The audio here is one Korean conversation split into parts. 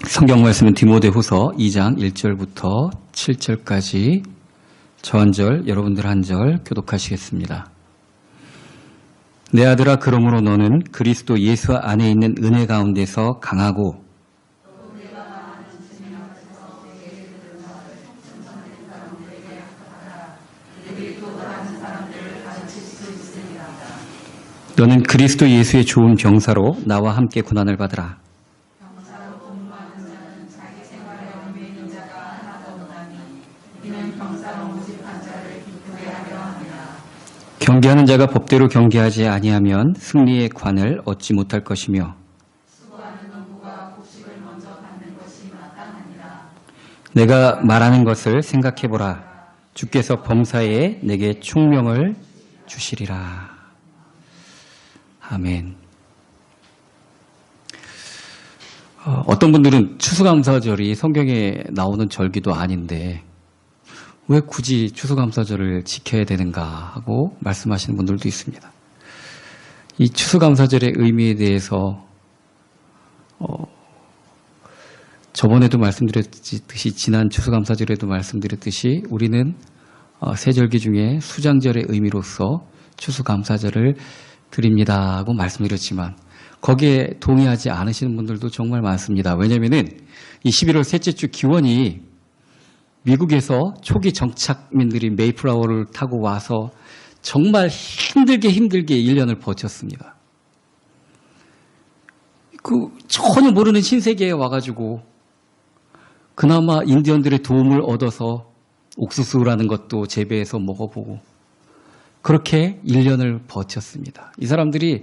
성경 말씀은 디모데후서 2장 1절부터 7절까지 저 한 절, 여러분들 한 절 교독하시겠습니다. 내 아들아, 그러므로 너는 그리스도 예수 안에 있는 은혜 가운데서 강하고 너는 그리스도 예수의 좋은 병사로 나와 함께 고난을 받으라. 경계하는 자가 법대로 경계하지 아니하면 승리의 관을 얻지 못할 것이며 내가 말하는 것을 생각해보라. 주께서 범사에 내게 총명을 주시리라. 아멘. 어떤 분들은 추수감사절이 성경에 나오는 절기도 아닌데 왜 굳이 추수감사절을 지켜야 되는가 하고 말씀하시는 분들도 있습니다. 이 추수감사절의 의미에 대해서 저번에도 말씀드렸듯이 지난 추수감사절에도 말씀드렸듯이 우리는 세 절기 중에 수장절의 의미로서 추수감사절을 드립니다 하고 말씀드렸지만 거기에 동의하지 않으시는 분들도 정말 많습니다. 왜냐하면은 이 11월 셋째 주 기원이 미국에서 초기 정착민들이 메이플라워를 타고 와서 정말 힘들게 1년을 버텼습니다. 전혀 모르는 신세계에 와가지고 그나마 인디언들의 도움을 얻어서 옥수수라는 것도 재배해서 먹어보고 그렇게 1년을 버텼습니다. 이 사람들이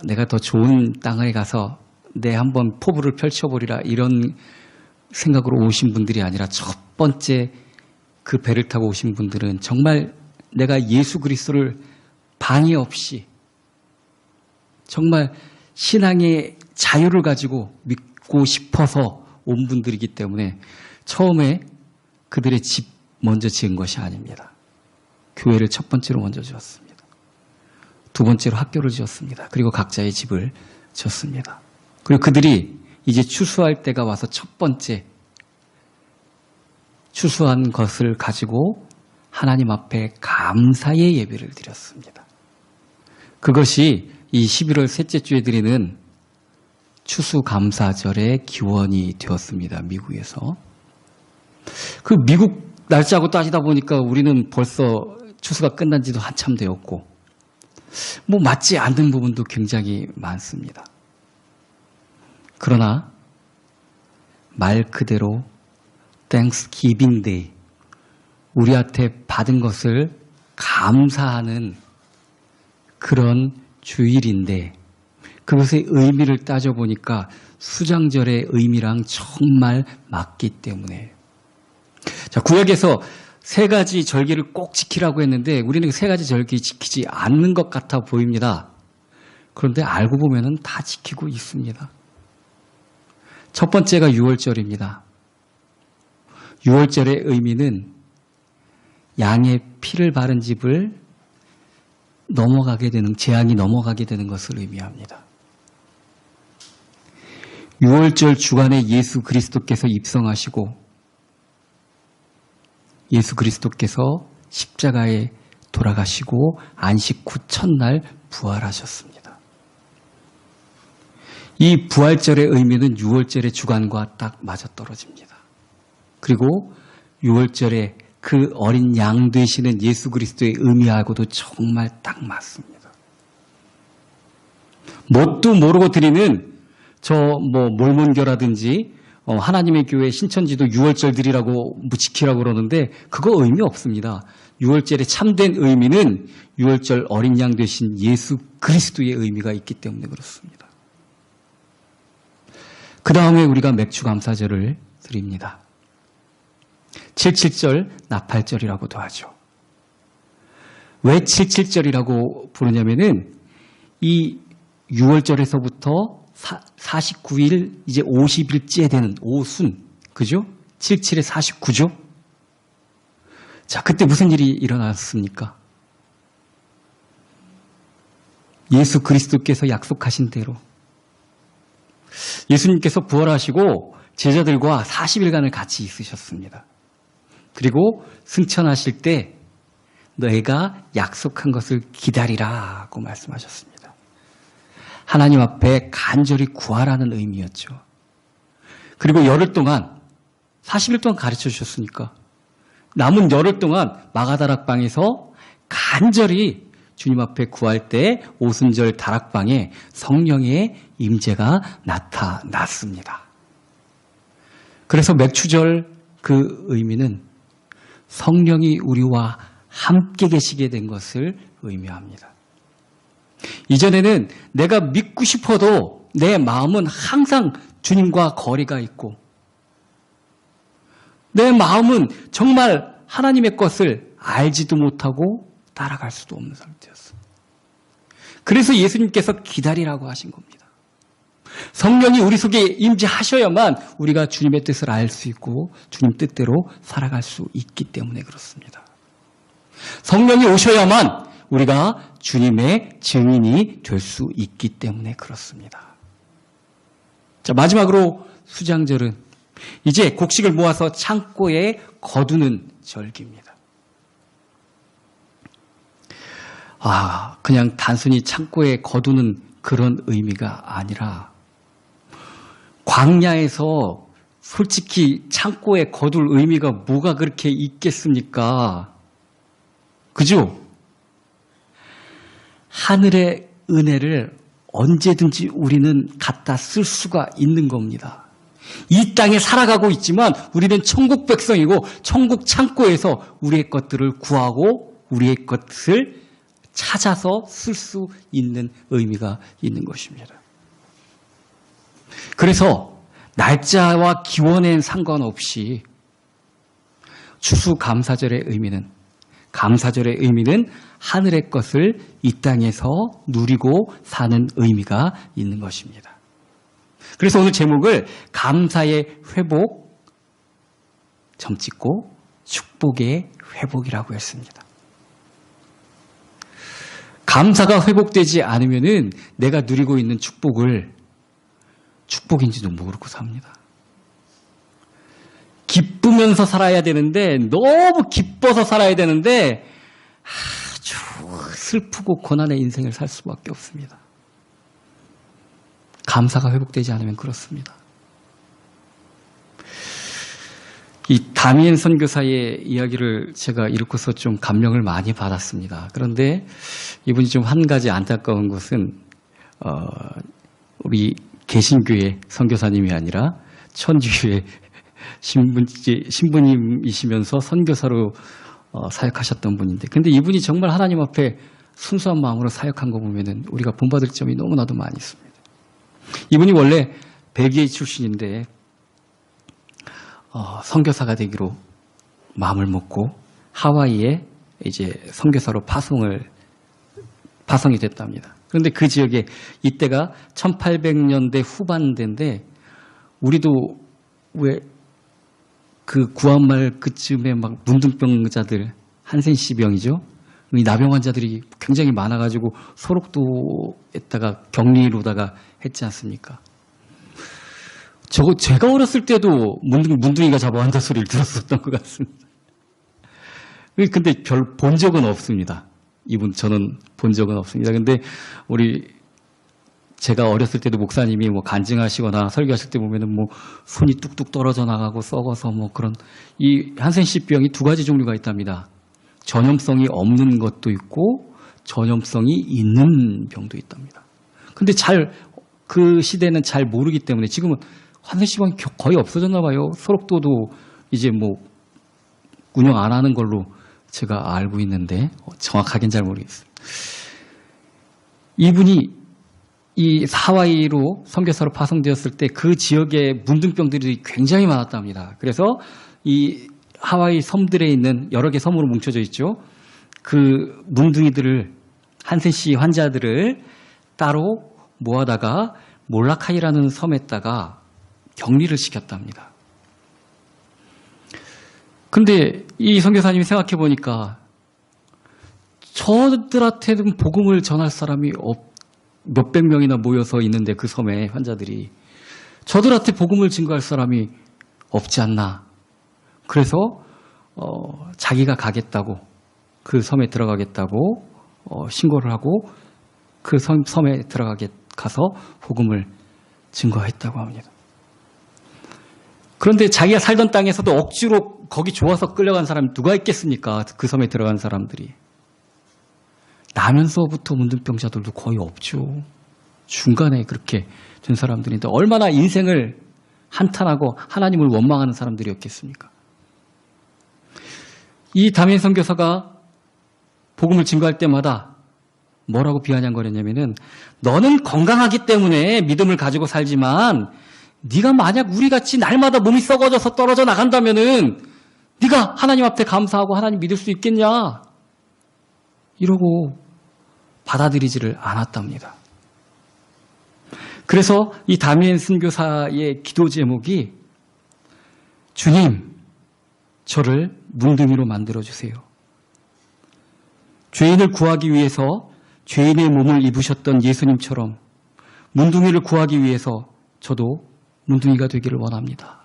내가 더 좋은 땅에 가서 내 한번 포부를 펼쳐보리라 이런 생각으로 오신 분들이 아니라 첫 번째 그 배를 타고 오신 분들은 정말 내가 예수 그리스도를 방해 없이 정말 신앙의 자유를 가지고 믿고 싶어서 온 분들이기 때문에 처음에 그들의 집 먼저 지은 것이 아닙니다. 교회를 첫 번째로 먼저 지었습니다. 두 번째로 학교를 지었습니다. 그리고 각자의 집을 지었습니다. 그리고 그들이 이제 추수할 때가 와서 첫 번째 추수한 것을 가지고 하나님 앞에 감사의 예배를 드렸습니다. 그것이 이 11월 셋째 주에 드리는 추수감사절의 기원이 되었습니다. 미국에서. 그 미국 날짜하고 따지다 보니까 우리는 벌써 추수가 끝난 지도 한참 되었고 맞지 않는 부분도 굉장히 많습니다. 그러나 말 그대로 Thanksgiving Day, 우리한테 받은 것을 감사하는 그런 주일인데 그것의 의미를 따져보니까 수장절의 의미랑 정말 맞기 때문에 자, 구약에서 세 가지 절기를 꼭 지키라고 했는데 우리는 그 세 가지 절기 지키지 않는 것 같아 보입니다. 그런데 알고 보면은 다 지키고 있습니다. 첫 번째가 유월절입니다. 유월절의 의미는 양의 피를 바른 집을 재앙이 넘어가게 되는 것을 의미합니다. 유월절 주간에 예수 그리스도께서 입성하시고 예수 그리스도께서 십자가에 돌아가시고 안식 후 첫날 부활하셨습니다. 이 부활절의 의미는 유월절의 주간과 딱 맞아떨어집니다. 그리고 유월절에 그 어린 양 되시는 예수 그리스도의 의미하고도 정말 딱 맞습니다. 뭣도 모르고 드리는 몰몬교라든지 하나님의 교회 신천지도 유월절 드리라고 지키라고 그러는데 그거 의미 없습니다. 유월절의 참된 의미는 유월절 어린 양 되신 예수 그리스도의 의미가 있기 때문에 그렇습니다. 그 다음에 우리가 맥주감사절을 드립니다. 77절 나팔절이라고도 하죠. 왜 77절이라고 부르냐면은 이 6월절에서부터 49일 이제 50일째 되는 오순, 그죠? 77에 49죠? 자, 그때 무슨 일이 일어났습니까? 예수 그리스도께서 약속하신 대로 예수님께서 부활하시고 제자들과 40일간을 같이 있으셨습니다. 그리고 승천하실 때 너희가 약속한 것을 기다리라고 말씀하셨습니다. 하나님 앞에 간절히 구하라는 의미였죠. 그리고 열흘 동안 40일 동안 가르쳐 주셨으니까 남은 열흘 동안 마가다락방에서 간절히 주님 앞에 구할 때 오순절 다락방에 성령의 임재가 나타났습니다. 그래서 맥추절 그 의미는 성령이 우리와 함께 계시게 된 것을 의미합니다. 이전에는 내가 믿고 싶어도 내 마음은 항상 주님과 거리가 있고 내 마음은 정말 하나님의 것을 알지도 못하고 따라갈 수도 없는 상태였어요. 그래서 예수님께서 기다리라고 하신 겁니다. 성령이 우리 속에 임재하셔야만 우리가 주님의 뜻을 알 수 있고 주님 뜻대로 살아갈 수 있기 때문에 그렇습니다. 성령이 오셔야만 우리가 주님의 증인이 될 수 있기 때문에 그렇습니다. 자, 마지막으로 수장절은 이제 곡식을 모아서 창고에 거두는 절기입니다. 그냥 단순히 창고에 거두는 그런 의미가 아니라 광야에서 솔직히 창고에 거둘 의미가 뭐가 그렇게 있겠습니까? 그죠? 하늘의 은혜를 언제든지 우리는 갖다 쓸 수가 있는 겁니다. 이 땅에 살아가고 있지만 우리는 천국 백성이고 천국 창고에서 우리의 것들을 구하고 우리의 것을 찾아서 쓸 수 있는 의미가 있는 것입니다. 그래서 날짜와 기원엔 상관없이 추수감사절의 의미는 하늘의 것을 이 땅에서 누리고 사는 의미가 있는 것입니다. 그래서 오늘 제목을 감사의 회복, 점찍고 축복의 회복이라고 했습니다. 감사가 회복되지 않으면은 내가 누리고 있는 축복을 축복인지도 모르고 삽니다. 기쁘면서 살아야 되는데 너무 기뻐서 살아야 되는데 아주 슬프고 고난의 인생을 살 수밖에 없습니다. 감사가 회복되지 않으면 그렇습니다. 이 다미엔 선교사의 이야기를 제가 읽고서 좀 감명을 많이 받았습니다. 그런데 이분이 좀 한 가지 안타까운 것은 우리 개신교의 선교사님이 아니라 천주교의 신부님이시면서 선교사로 사역하셨던 분인데, 근데 이분이 정말 하나님 앞에 순수한 마음으로 사역한 거 보면은 우리가 본받을 점이 너무나도 많이 있습니다. 이분이 원래 벨기에 출신인데 선교사가 되기로 마음을 먹고 하와이에 이제 선교사로 파송이 됐답니다. 그런데 그 지역에 이때가 1800년대 후반대인데 우리도 왜 그 구한말 그쯤에 막 문둥병자들 한센시병이죠. 이 나병 환자들이 굉장히 많아가지고 소록도에다가 격리로다가 했지 않습니까? 제가 어렸을 때도 문둥이가 잡아간다 소리를 들었었던 것 같습니다. 근데 별 본 적은 없습니다. 저는 본 적은 없습니다. 근데 제가 어렸을 때도 목사님이 뭐 간증하시거나 설교하실 때 보면은 뭐 손이 뚝뚝 떨어져 나가고 썩어서 뭐 그런 이 한센시병이 두 가지 종류가 있답니다. 전염성이 없는 것도 있고 전염성이 있는 병도 있답니다. 근데 그 시대는 잘 모르기 때문에 지금은 한센시병이 거의 없어졌나 봐요. 소록도도 이제 뭐 운영 안 하는 걸로 제가 알고 있는데 정확하게는 잘 모르겠어요. 이분이 이 하와이로 선교사로 파송되었을 때 그 지역에 문둥병들이 굉장히 많았답니다. 그래서 이 하와이 섬들에 있는 여러 개 섬으로 뭉쳐져 있죠. 그 문둥이들을 한센시 환자들을 따로 모아다가 몰라카이라는 섬에다가 격리를 시켰답니다. 근데 이 선교사님이 생각해 보니까 저들한테는 복음을 전할 사람이 몇백 명이나 모여서 있는데 그 섬에 환자들이 저들한테 복음을 증거할 사람이 없지 않나. 그래서 자기가 가겠다고, 그 섬에 들어가겠다고 신고를 하고 그 섬에 가서 복음을 증거했다고 합니다. 그런데 자기가 살던 땅에서도 억지로 거기 좋아서 끌려간 사람이 누가 있겠습니까? 그 섬에 들어간 사람들이. 나면서부터 문둥병자들도 거의 없죠. 중간에 그렇게 된 사람들인데 얼마나 인생을 한탄하고 하나님을 원망하는 사람들이었겠습니까? 이 담임 선교사가 복음을 증거할 때마다 뭐라고 비아냥거렸냐면은 너는 건강하기 때문에 믿음을 가지고 살지만 네가 만약 우리같이 날마다 몸이 썩어져서 떨어져 나간다면은 네가 하나님 앞에 감사하고 하나님 믿을 수 있겠냐? 이러고 받아들이지를 않았답니다. 그래서 이 다미엔 선교사의 기도 제목이 주님, 저를 뭉둥이로 만들어주세요. 죄인을 구하기 위해서 죄인의 몸을 입으셨던 예수님처럼 문둥이를 구하기 위해서 저도 문둥이가 되기를 원합니다.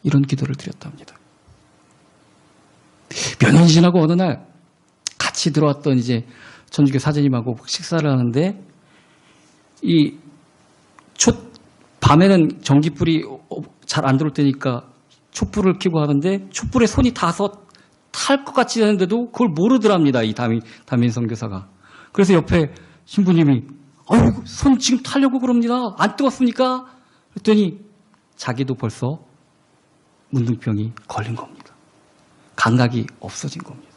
이런 기도를 드렸답니다. 몇 년이 지나고 어느 날 같이 들어왔던 이제 전주교 사제님하고 식사를 하는데 밤에는 전기불이 잘 안 들어올 때니까 촛불을 켜고 하는데 촛불에 손이 닿아서 탈 것 같지 않은데도 그걸 모르더랍니다. 이 담임 선교사가. 그래서 옆에 신부님이 아유, 손 지금 타려고 그럽니다. 안 뜨겁습니까? 그랬더니 자기도 벌써 문둥병이 걸린 겁니다. 감각이 없어진 겁니다.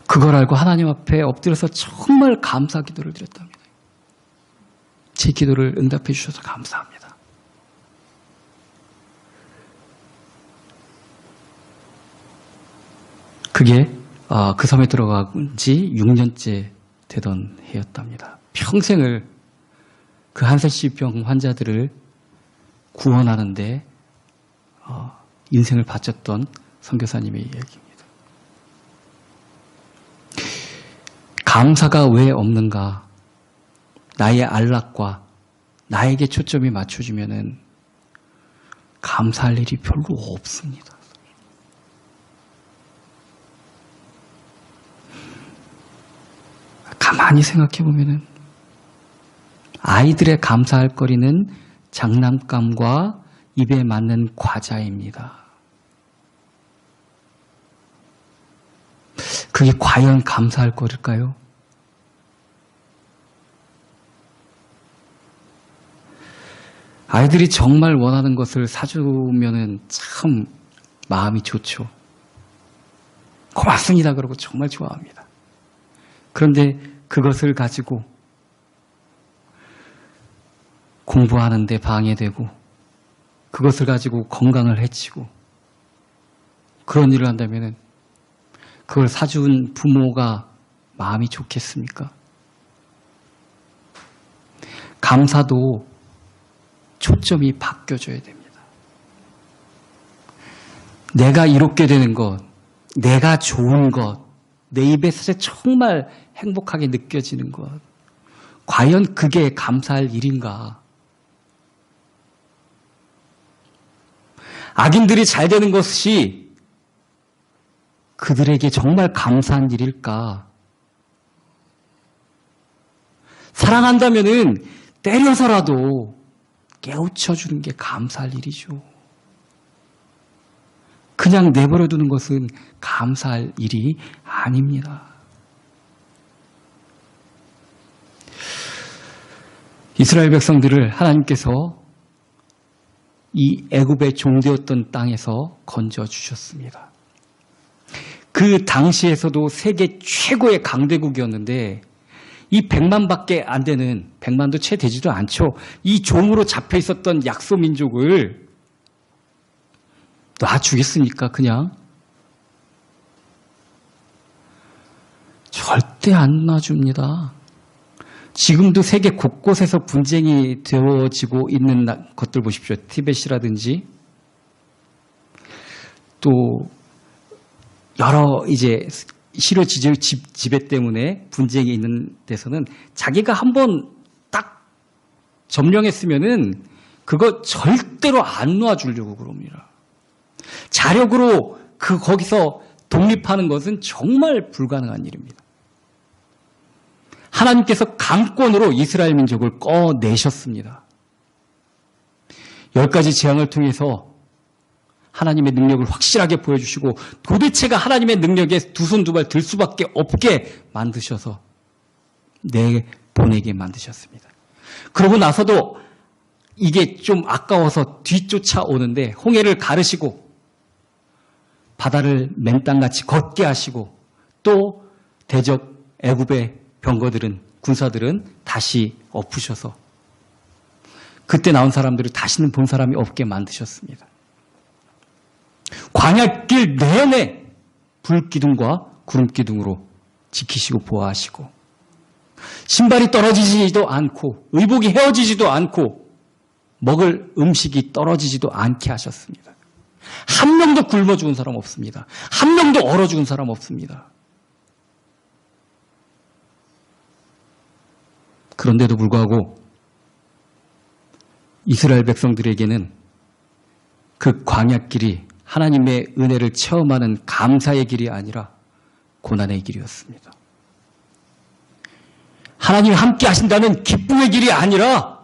그걸 알고 하나님 앞에 엎드려서 정말 감사 기도를 드렸답니다. 제 기도를 응답해 주셔서 감사합니다. 그게 그 섬에 들어간 지 6년째 되던 해였답니다. 평생을 그 한센시병 환자들을 구원하는데 인생을 바쳤던 선교사님의 이야기입니다. 감사가 왜 없는가? 나의 안락과 나에게 초점이 맞춰지면은 감사할 일이 별로 없습니다. 가만히 생각해 보면은 아이들의 감사할 거리는 장난감과 입에 맞는 과자입니다. 그게 과연 감사할 거릴까요? 아이들이 정말 원하는 것을 사주면은 참 마음이 좋죠. 고맙습니다 그러고 정말 좋아합니다. 그런데 그것을 가지고 공부하는데 방해되고 그것을 가지고 건강을 해치고 그런 일을 한다면은 그걸 사준 부모가 마음이 좋겠습니까? 감사도 초점이 바뀌어져야 됩니다. 내가 이롭게 되는 것, 내가 좋은 것, 내 입에서 정말 행복하게 느껴지는 것, 과연 그게 감사할 일인가? 악인들이 잘 되는 것이 그들에게 정말 감사한 일일까? 사랑한다면은 때려서라도 깨우쳐주는 게 감사할 일이죠. 그냥 내버려두는 것은 감사할 일이 아닙니다. 이스라엘 백성들을 하나님께서 이 애굽의 종되었던 땅에서 건져주셨습니다. 그 당시에서도 세계 최고의 강대국이었는데 이 100만밖에 안 되는, 100만도 채 되지도 않죠. 이 종으로 잡혀 있었던 약소민족을 놔주겠습니까? 그냥? 절대 안 놔줍니다. 지금도 세계 곳곳에서 분쟁이 되어지고 있는 것들 보십시오. 티벳이라든지 또 여러 이제 시료 지배 때문에 분쟁이 있는 데서는 자기가 한번 딱 점령했으면은 그거 절대로 안 놔주려고 그럽니다. 자력으로 거기서 독립하는 것은 정말 불가능한 일입니다. 하나님께서 강권으로 이스라엘 민족을 꺼내셨습니다. 10가지 재앙을 통해서 하나님의 능력을 확실하게 보여주시고 도대체가 하나님의 능력에 두 손 두 발 들 수밖에 없게 만드셔서 내보내게 만드셨습니다. 그러고 나서도 이게 좀 아까워서 뒤쫓아오는데 홍해를 가르시고 바다를 맨땅같이 걷게 하시고 또 대적 애굽의 병거들은 군사들은 다시 엎으셔서 그때 나온 사람들을 다시는 본 사람이 없게 만드셨습니다. 광야길 내내 불기둥과 구름기둥으로 지키시고 보호하시고 신발이 떨어지지도 않고 의복이 헤어지지도 않고 먹을 음식이 떨어지지도 않게 하셨습니다. 한 명도 굶어 죽은 사람 없습니다. 한 명도 얼어 죽은 사람 없습니다. 그런데도 불구하고 이스라엘 백성들에게는 그 광야길이 하나님의 은혜를 체험하는 감사의 길이 아니라 고난의 길이었습니다. 하나님이 함께 하신다는 기쁨의 길이 아니라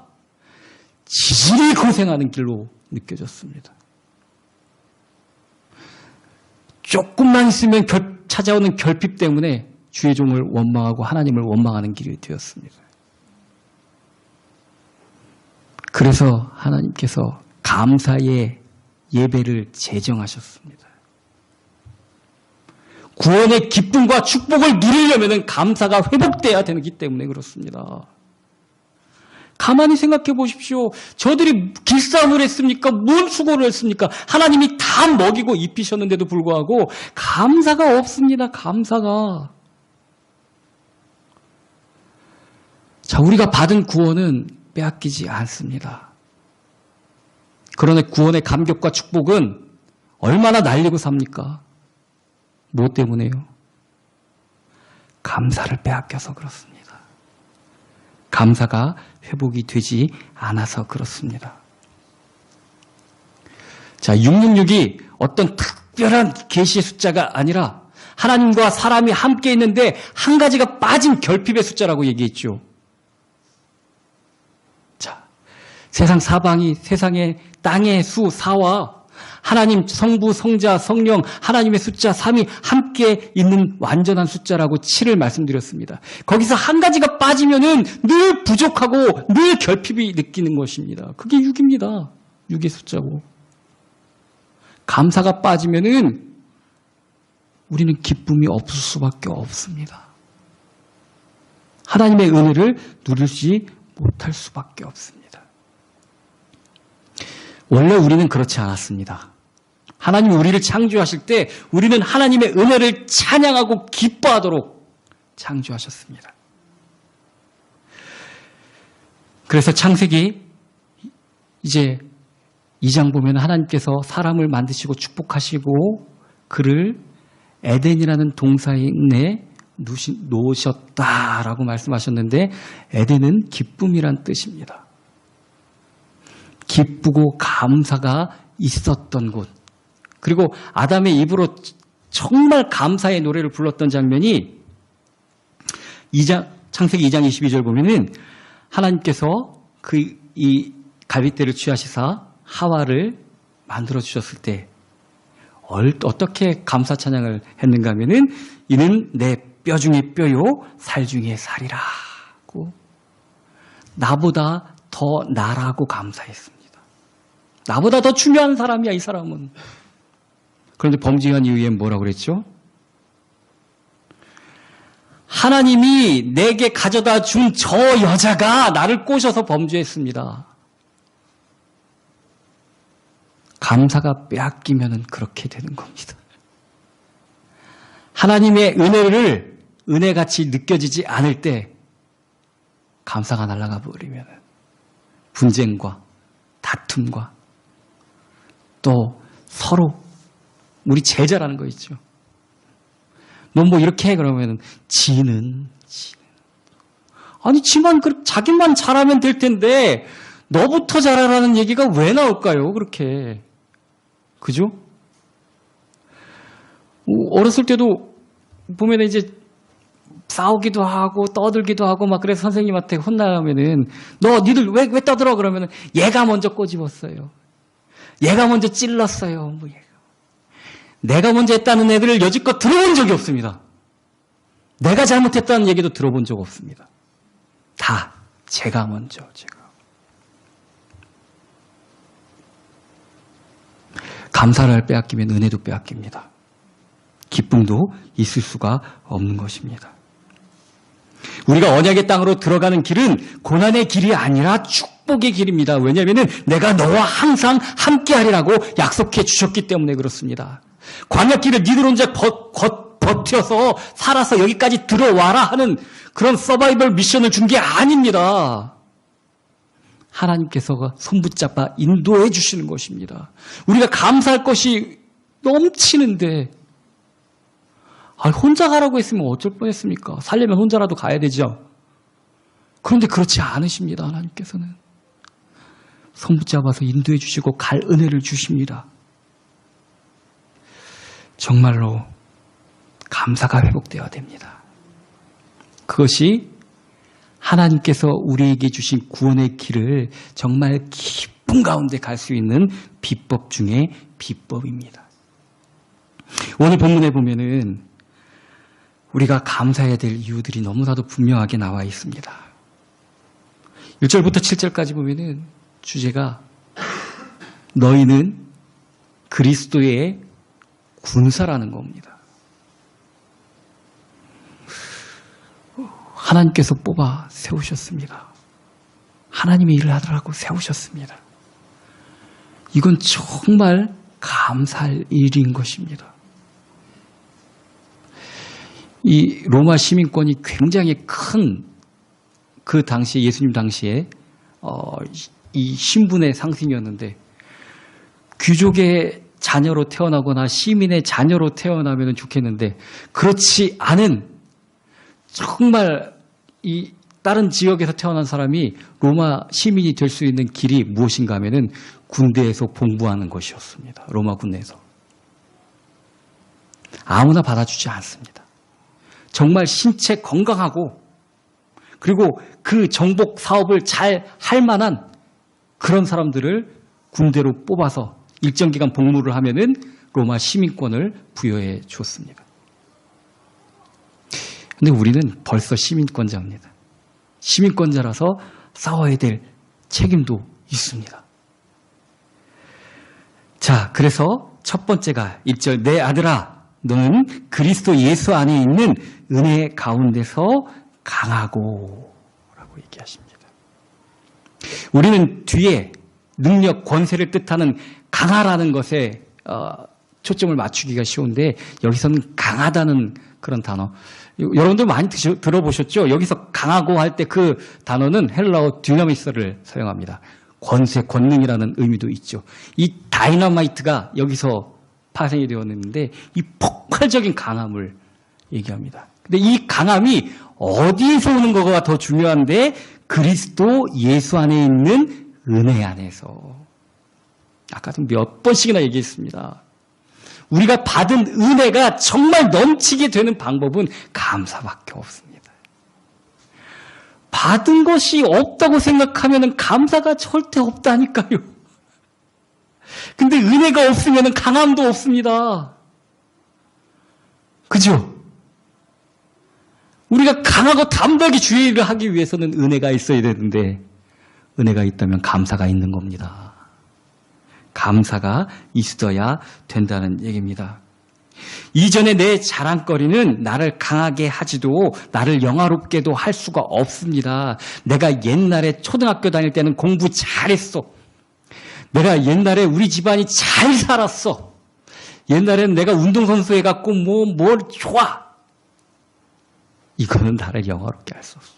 지질이 고생하는 길로 느껴졌습니다. 조금만 있으면 찾아오는 결핍 때문에 주의 종을 원망하고 하나님을 원망하는 길이 되었습니다. 그래서 하나님께서 감사의 예배를 제정하셨습니다. 구원의 기쁨과 축복을 누리려면 감사가 회복돼야 되기 때문에 그렇습니다. 가만히 생각해 보십시오. 저들이 길싸움을 했습니까? 뭔 수고를 했습니까? 하나님이 다 먹이고 입히셨는데도 불구하고 감사가 없습니다. 감사가. 자, 우리가 받은 구원은 빼앗기지 않습니다. 그러나 구원의 감격과 축복은 얼마나 날리고 삽니까? 무엇 때문에요? 감사를 빼앗겨서 그렇습니다. 감사가 회복이 되지 않아서 그렇습니다. 자, 666이 어떤 특별한 계시의 숫자가 아니라 하나님과 사람이 함께 있는데 한 가지가 빠진 결핍의 숫자라고 얘기했죠. 자, 세상 사방이 세상의 땅의 수 4와 하나님 성부, 성자, 성령, 하나님의 숫자 3이 함께 있는 완전한 숫자라고 7을 말씀드렸습니다. 거기서 한 가지가 빠지면은 늘 부족하고 늘 결핍이 느끼는 것입니다. 그게 6입니다. 6의 숫자고. 감사가 빠지면은 우리는 기쁨이 없을 수밖에 없습니다. 하나님의 은혜를 누리지 못할 수밖에 없습니다. 원래 우리는 그렇지 않았습니다. 하나님이 우리를 창조하실 때 우리는 하나님의 은혜를 찬양하고 기뻐하도록 창조하셨습니다. 그래서 창세기 이제 2장 보면 하나님께서 사람을 만드시고 축복하시고 그를 에덴이라는 동산에 놓으셨다라고 말씀하셨는데 에덴은 기쁨이란 뜻입니다. 기쁘고 감사가 있었던 곳. 그리고 아담의 입으로 정말 감사의 노래를 불렀던 장면이 창세기 2장 22절 보면은 하나님께서 이 갈빗대를 취하시사 하와를 만들어 주셨을 때 어떻게 감사 찬양을 했는가 하면은 이는 내 뼈 중에 뼈요 살 중에 살이라고 나보다 더 나라고 감사했습니다. 나보다 더 중요한 사람이야 이 사람은. 그런데 범죄한 이후에 뭐라고 그랬죠? 하나님이 내게 가져다 준 저 여자가 나를 꼬셔서 범죄했습니다. 감사가 빼앗기면 그렇게 되는 겁니다. 하나님의 은혜를 은혜같이 느껴지지 않을 때 감사가 날아가 버리면 분쟁과 다툼과 또 서로 우리 제자라는 거 있죠. 너 뭐 이렇게 해 그러면 지는 아니, 자기만 잘하면 될 텐데, 너부터 잘하라는 얘기가 왜 나올까요, 그렇게. 그죠? 어렸을 때도 보면 이제 싸우기도 하고 떠들기도 하고 막 그래서 선생님한테 혼나면은 니들 왜 떠들어 그러면은 얘가 먼저 꼬집었어요. 얘가 먼저 찔렀어요. 뭐 내가 먼저 했다는 애들을 여지껏 들어본 적이 없습니다. 내가 잘못했다는 얘기도 들어본 적 없습니다. 다 제가 먼저. 감사를 빼앗기면 은혜도 빼앗깁니다. 기쁨도 있을 수가 없는 것입니다. 우리가 언약의 땅으로 들어가는 길은 고난의 길이 아니라 축복의 길입니다. 왜냐하면 내가 너와 항상 함께하리라고 약속해 주셨기 때문에 그렇습니다. 광야길을 니들 혼자 버텨서 살아서 여기까지 들어와라 하는 그런 서바이벌 미션을 준 게 아닙니다. 하나님께서 손붙잡아 인도해 주시는 것입니다. 우리가 감사할 것이 넘치는데 혼자 가라고 했으면 어쩔 뻔했습니까? 살려면 혼자라도 가야 되죠. 그런데 그렇지 않으십니다. 하나님께서는 손붙잡아서 인도해 주시고 갈 은혜를 주십니다. 정말로 감사가 회복되어야 됩니다. 그것이 하나님께서 우리에게 주신 구원의 길을 정말 기쁨 가운데 갈 수 있는 비법 중에 비법입니다. 오늘 본문에 보면은 우리가 감사해야 될 이유들이 너무나도 분명하게 나와 있습니다. 1절부터 7절까지 보면은 주제가 너희는 그리스도의 군사라는 겁니다. 하나님께서 뽑아 세우셨습니다. 하나님의 일을 하더라고 세우셨습니다. 이건 정말 감사할 일인 것입니다. 이 로마 시민권이 굉장히 큰 그 당시에 예수님 당시에 이 신분의 상승이었는데 귀족의 자녀로 태어나거나 시민의 자녀로 태어나면 좋겠는데 그렇지 않은 정말 이 다른 지역에서 태어난 사람이 로마 시민이 될 수 있는 길이 무엇인가 하면은 군대에서 복무하는 것이었습니다. 로마 군대에서. 아무나 받아주지 않습니다. 정말 신체 건강하고 그리고 그 정복 사업을 잘 할 만한 그런 사람들을 군대로 뽑아서 일정 기간 복무를 하면은 로마 시민권을 부여해 줬습니다. 근데 우리는 벌써 시민권자입니다. 시민권자라서 싸워야 될 책임도 있습니다. 자, 그래서 첫 번째가 1절 내 아들아 너는 그리스도 예수 안에 있는 은혜 가운데서 강하고 라고 얘기하십니다. 우리는 뒤에 능력, 권세를 뜻하는 강하라는 것에 초점을 맞추기가 쉬운데 여기서는 강하다는 그런 단어. 여러분들 많이 들어보셨죠? 여기서 강하고 할 때 그 단어는 헬라어 듀나미스를 사용합니다. 권세, 권능이라는 의미도 있죠. 이 다이너마이트가 여기서 파생이 되었는데 이 폭발적인 강함을 얘기합니다. 근데 이 강함이 어디에서 오는 거가 더 중요한데 그리스도 예수 안에 있는 은혜 안에서. 아까도 몇 번씩이나 얘기했습니다. 우리가 받은 은혜가 정말 넘치게 되는 방법은 감사밖에 없습니다. 받은 것이 없다고 생각하면 감사가 절대 없다니까요. 근데 은혜가 없으면 강함도 없습니다. 그죠? 우리가 강하고 담대하게 주의 일을 하기 위해서는 은혜가 있어야 되는데 은혜가 있다면 감사가 있는 겁니다. 감사가 있어야 된다는 얘기입니다. 이전에 내 자랑거리는 나를 강하게 하지도 나를 영화롭게도 할 수가 없습니다. 내가 옛날에 초등학교 다닐 때는 공부 잘했어. 내가 옛날에 우리 집안이 잘 살았어. 옛날에는 내가 운동선수 해갖고 뭘 좋아. 이거는 나를 영화롭게 할 수 없어.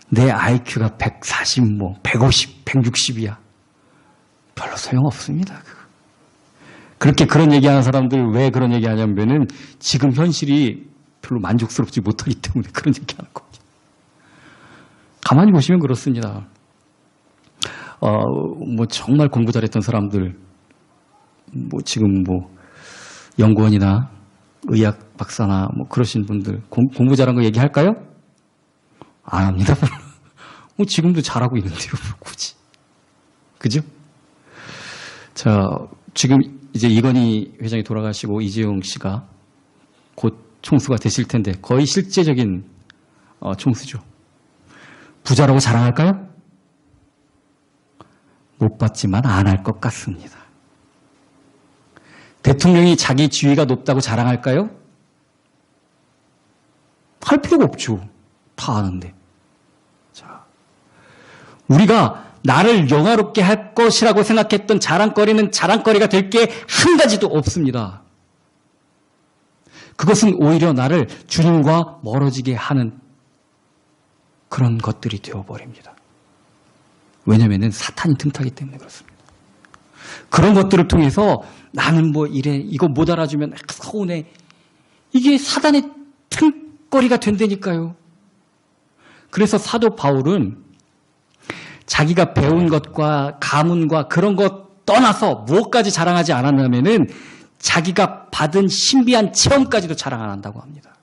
내 IQ가 140, 150, 160이야. 별로 소용없습니다. 그렇게 그런 얘기하는 사람들 왜 그런 얘기하냐면은 지금 현실이 별로 만족스럽지 못하기 때문에 그런 얘기하는 겁니다. 가만히 보시면 그렇습니다. 정말 공부 잘했던 사람들, 지금 연구원이나 의학 박사나 그러신 분들, 공부 잘한 거 얘기할까요? 안 합니다. 지금도 잘하고 있는데요, 굳이. 그죠? 자, 지금 이제 이건희 회장이 돌아가시고 이재용 씨가 곧 총수가 되실 텐데 거의 실제적인 총수죠. 부자라고 자랑할까요? 못 받지만 안 할 것 같습니다. 대통령이 자기 지위가 높다고 자랑할까요? 할 필요가 없죠. 다 아는데. 자, 우리가 나를 영화롭게 할 것이라고 생각했던 자랑거리는 자랑거리가 될 게 한 가지도 없습니다. 그것은 오히려 나를 주님과 멀어지게 하는 그런 것들이 되어버립니다. 왜냐하면 사탄이 틈타기 때문에 그렇습니다. 그런 것들을 통해서 나는 이래, 이거 못 알아주면 서운해. 이게 사단의 틈거리가 된다니까요. 그래서 사도 바울은 자기가 배운 것과 가문과 그런 것 떠나서 무엇까지 자랑하지 않았냐면은 자기가 받은 신비한 체험까지도 자랑 안 한다고 합니다.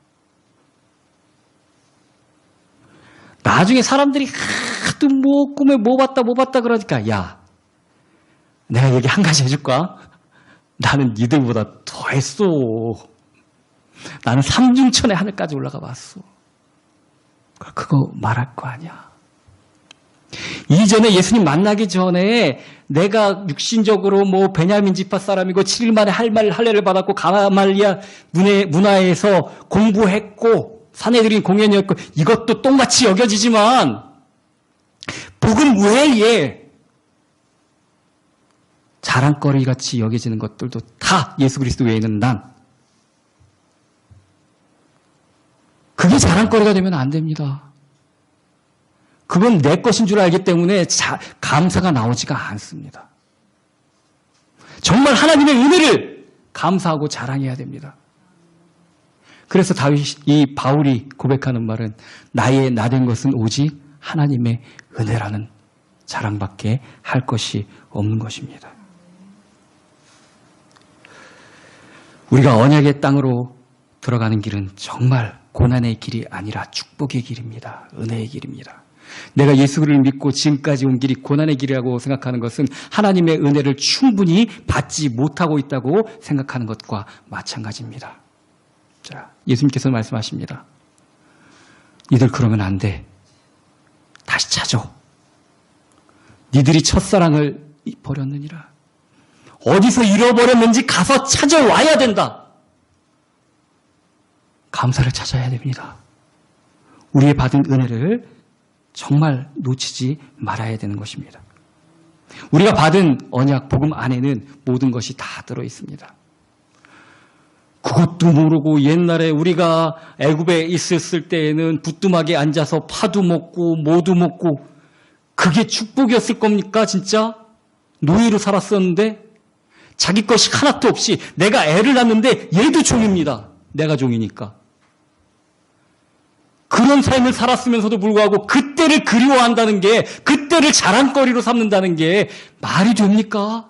나중에 사람들이 하도 꿈에 뭐 봤다 그러니까 야, 내가 얘기 한 가지 해줄까? 나는 니들보다 더 했어. 나는 삼중천의 하늘까지 올라가 봤어. 그거 말할 거 아니야. 이전에 예수님 만나기 전에 내가 육신적으로 베냐민 지파 사람이고 7일 만에 할례를 받았고 가말리아 문화에서 공부했고 사내들인 공연이었고 이것도 똥같이 여겨지지만 복음 외에 자랑거리 같이 여겨지는 것들도 다 예수 그리스도 외에는 그게 자랑거리가 되면 안 됩니다. 그건 내 것인 줄 알기 때문에 감사가 나오지가 않습니다. 정말 하나님의 은혜를 감사하고 자랑해야 됩니다. 그래서 바울이 고백하는 말은 나의 나된 것은 오직 하나님의 은혜라는 자랑밖에 할 것이 없는 것입니다. 우리가 언약의 땅으로 들어가는 길은 정말 고난의 길이 아니라 축복의 길입니다. 은혜의 길입니다. 내가 예수를 믿고 지금까지 온 길이 고난의 길이라고 생각하는 것은 하나님의 은혜를 충분히 받지 못하고 있다고 생각하는 것과 마찬가지입니다. 자, 예수님께서 말씀하십니다. 니들 그러면 안 돼. 다시 찾아. 니들이 첫사랑을 버렸느니라. 어디서 잃어버렸는지 가서 찾아와야 된다. 감사를 찾아야 됩니다. 우리의 받은 은혜를 정말 놓치지 말아야 되는 것입니다. 우리가 받은 언약, 복음 안에는 모든 것이 다 들어있습니다. 그것도 모르고 옛날에 우리가 애굽에 있었을 때에는 부뚜막에 앉아서 파도 먹고 모두 먹고 그게 축복이었을 겁니까 진짜? 노예로 살았었는데 자기 것이 하나도 없이 내가 애를 낳는데 얘도 종입니다. 내가 종이니까. 그런 삶을 살았으면서도 불구하고 그때를 그리워한다는 게 그때를 자랑거리로 삼는다는 게 말이 됩니까?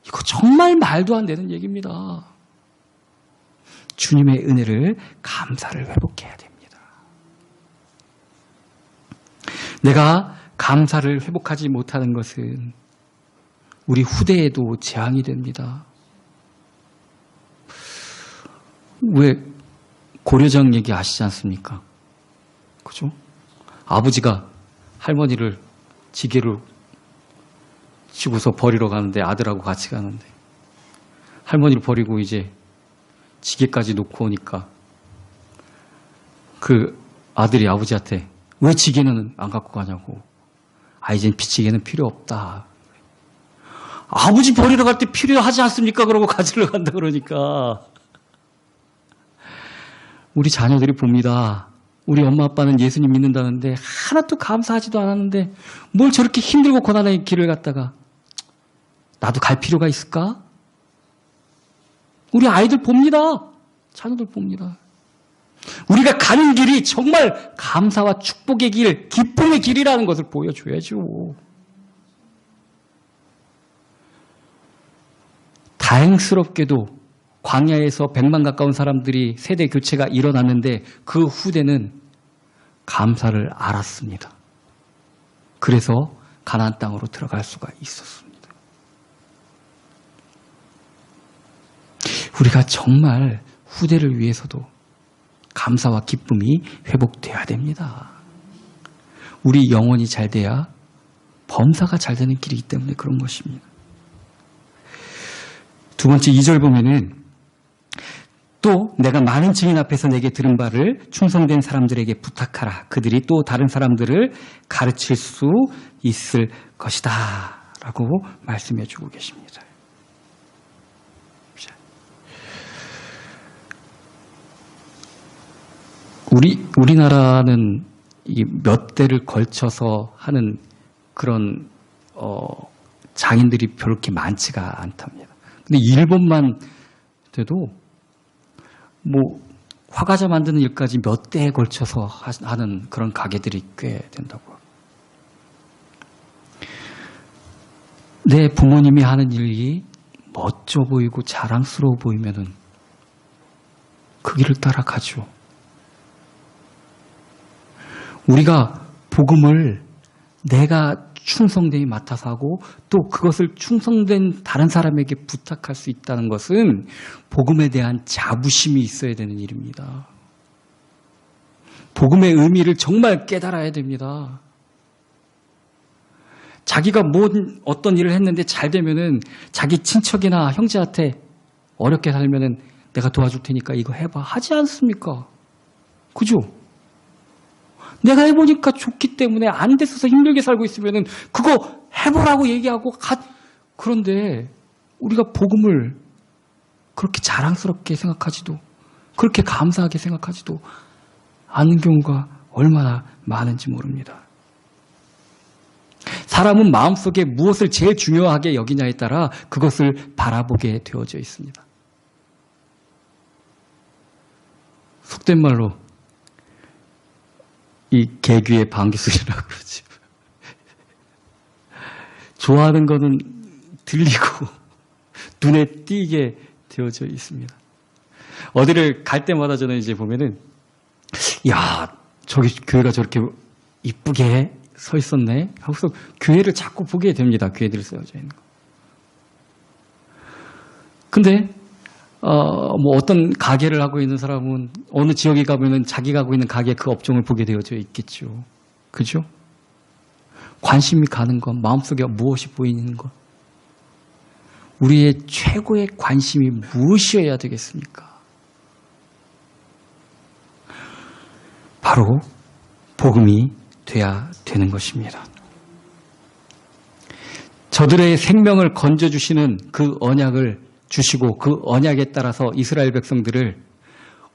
이거 정말 말도 안 되는 얘기입니다. 주님의 은혜를 감사를 회복해야 됩니다. 내가 감사를 회복하지 못하는 것은 우리 후대에도 재앙이 됩니다. 왜 고려정 얘기 아시지 않습니까? 그죠? 아버지가 할머니를 지게로 치고서 버리러 가는데 아들하고 같이 가는데 할머니를 버리고 이제 지게까지 놓고 오니까 그 아들이 아버지한테 왜 지게는 안 갖고 가냐고. 이젠 비치게는 필요 없다. 아버지 버리러 갈 때 필요하지 않습니까? 그러고 가지러 간다 그러니까. 우리 자녀들이 봅니다. 우리 엄마 아빠는 예수님 믿는다는데 하나도 감사하지도 않았는데 뭘 저렇게 힘들고 고난의 길을 갔다가 나도 갈 필요가 있을까? 우리 아이들 봅니다. 자녀들 봅니다. 우리가 가는 길이 정말 감사와 축복의 길, 기쁨의 길이라는 것을 보여줘야죠. 다행스럽게도 광야에서 100만 가까운 사람들이 세대 교체가 일어났는데 그 후대는 감사를 알았습니다. 그래서 가나안 땅으로 들어갈 수가 있었습니다. 우리가 정말 후대를 위해서도 감사와 기쁨이 회복돼야 됩니다. 우리 영혼이 잘 돼야 범사가 잘 되는 길이기 때문에 그런 것입니다. 두 번째 2절 보면은 또 내가 많은 증인 앞에서 내게 들은 바를 충성된 사람들에게 부탁하라. 그들이 또 다른 사람들을 가르칠 수 있을 것이다. 라고 말씀해 주고 계십니다. 우리나라는 몇 대를 걸쳐서 하는 그런 장인들이 별로 그렇게 많지가 않답니다. 근데 일본만 돼도 화과자 만드는 일까지 몇 대에 걸쳐서 하는 그런 가게들이 꽤 된다고. 내 부모님이 하는 일이 멋져 보이고 자랑스러워 보이면은 그 길을 따라가죠. 우리가 복음을 내가 충성됨이 맡아서 하고 또 그것을 충성된 다른 사람에게 부탁할 수 있다는 것은 복음에 대한 자부심이 있어야 되는 일입니다. 복음의 의미를 정말 깨달아야 됩니다. 자기가 어떤 일을 했는데 잘 되면은 자기 친척이나 형제한테 어렵게 살면은 내가 도와줄 테니까 이거 해봐 하지 않습니까? 그죠? 내가 해보니까 좋기 때문에 안 됐어서 힘들게 살고 있으면은 그거 해보라고 얘기하고 그런데 우리가 복음을 그렇게 자랑스럽게 생각하지도 그렇게 감사하게 생각하지도 않는 경우가 얼마나 많은지 모릅니다. 사람은 마음속에 무엇을 제일 중요하게 여기냐에 따라 그것을 바라보게 되어져 있습니다. 속된 말로 이 개귀의 방귀술이라고 그러죠. 좋아하는 거는 들리고 눈에 띄게 되어져 있습니다. 어디를 갈 때마다 저는 이제 보면은 야 저기 교회가 저렇게 이쁘게 서 있었네 하고서 교회를 자꾸 보게 됩니다. 교회들이 쓰여져 있는 거. 근데 어떤 가게를 하고 있는 사람은 어느 지역에 가면은 자기가 하고 있는 가게 그 업종을 보게 되어져 있겠죠. 그죠? 관심이 가는 것, 마음속에 무엇이 보이는 것. 우리의 최고의 관심이 무엇이어야 되겠습니까? 바로 복음이 돼야 되는 것입니다. 저들의 생명을 건져주시는 그 언약을 주시고 그 언약에 따라서 이스라엘 백성들을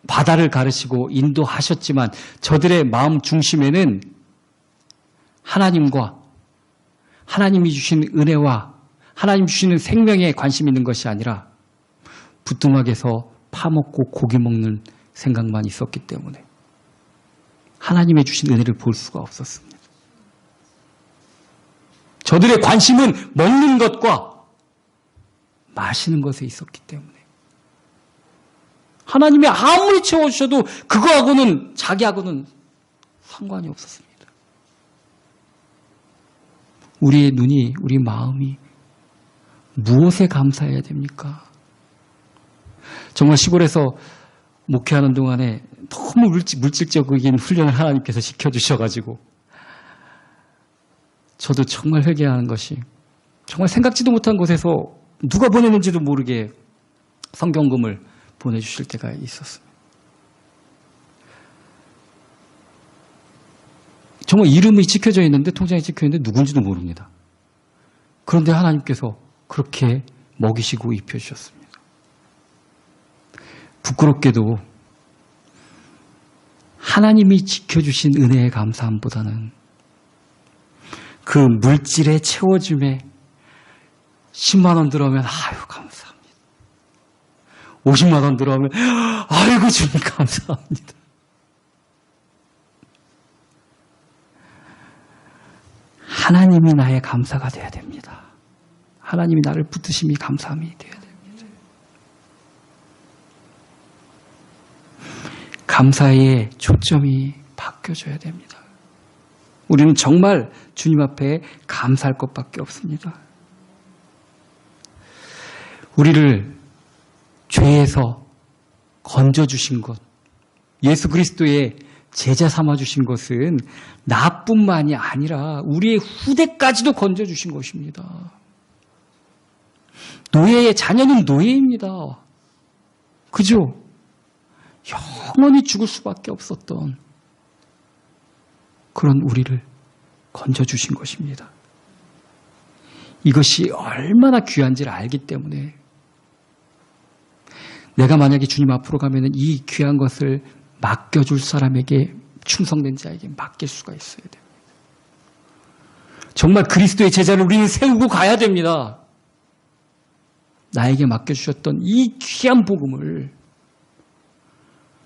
바다를 가르시고 인도하셨지만 저들의 마음 중심에는 하나님과 하나님이 주신 은혜와 하나님 주시는 생명에 관심 있는 것이 아니라 부뚜막에서 파먹고 고기 먹는 생각만 있었기 때문에 하나님의 주신 은혜를 볼 수가 없었습니다. 저들의 관심은 먹는 것과 마시는 것에 있었기 때문에 하나님이 아무리 채워주셔도 그거하고는 자기하고는 상관이 없었습니다. 우리의 눈이 우리 마음이 무엇에 감사해야 됩니까? 정말 시골에서 목회하는 동안에 너무 물질적인 훈련을 하나님께서 시켜주셔가지고 저도 정말 회개하는 것이 정말 생각지도 못한 곳에서 누가 보내는지도 모르게 성경금을 보내주실 때가 있었습니다. 정말 이름이 찍혀져 있는데 통장에 찍혀 있는데 누군지도 모릅니다. 그런데 하나님께서 그렇게 먹이시고 입혀주셨습니다. 부끄럽게도 하나님이 지켜주신 은혜의 감사함보다는 그 물질의 채워줌에 10만 원 들어오면 아유 감사합니다. 50만 원 들어오면 아이고 주님 감사합니다. 하나님이 나의 감사가 되어야 됩니다. 하나님이 나를 붙드심이 감사함이 되어야 됩니다. 감사의 초점이 바뀌어져야 됩니다. 우리는 정말 주님 앞에 감사할 것밖에 없습니다. 우리를 죄에서 건져주신 것, 예수 그리스도의 제자 삼아주신 것은 나뿐만이 아니라 우리의 후대까지도 건져주신 것입니다. 노예의 자녀는 노예입니다. 그죠? 영원히 죽을 수밖에 없었던 그런 우리를 건져주신 것입니다. 이것이 얼마나 귀한지를 알기 때문에 내가 만약에 주님 앞으로 가면 이 귀한 것을 맡겨줄 사람에게 충성된 자에게 맡길 수가 있어야 됩니다. 정말 그리스도의 제자를 우리는 세우고 가야 됩니다. 나에게 맡겨주셨던 이 귀한 복음을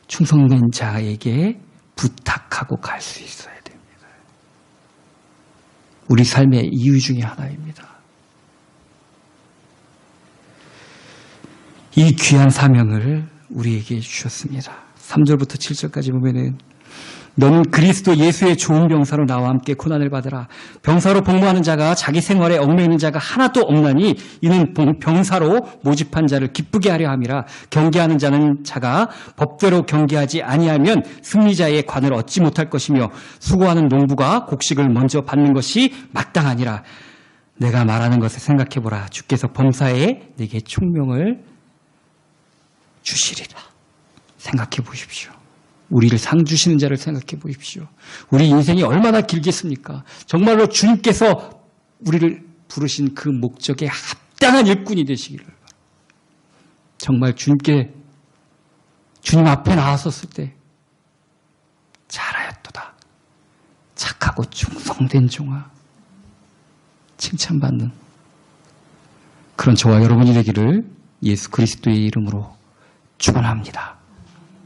충성된 자에게 부탁하고 갈 수 있어야 됩니다. 우리 삶의 이유 중에 하나입니다. 이 귀한 사명을 우리에게 주셨습니다. 3절부터 7절까지 보면은 너는 그리스도 예수의 좋은 병사로 나와 함께 고난을 받으라. 병사로 복무하는 자가 자기 생활에 얽매이는 자가 하나도 없나니 이는 병사로 모집한 자를 기쁘게 하려 함이라. 경계하는 자가 법대로 경계하지 아니하면 승리자의 관을 얻지 못할 것이며 수고하는 농부가 곡식을 먼저 받는 것이 마땅하니라. 내가 말하는 것을 생각해보라. 주께서 범사에 네게 총명을 주시리라. 생각해 보십시오. 우리를 상 주시는 자를 생각해 보십시오. 우리 인생이 얼마나 길겠습니까? 정말로 주님께서 우리를 부르신 그 목적에 합당한 일꾼이 되시기를. 정말 주님 앞에 나왔었을 때 잘하였도다. 착하고 충성된 종아. 칭찬받는 그런 저와 여러분이 되기를 예수 그리스도의 이름으로 축원합니다.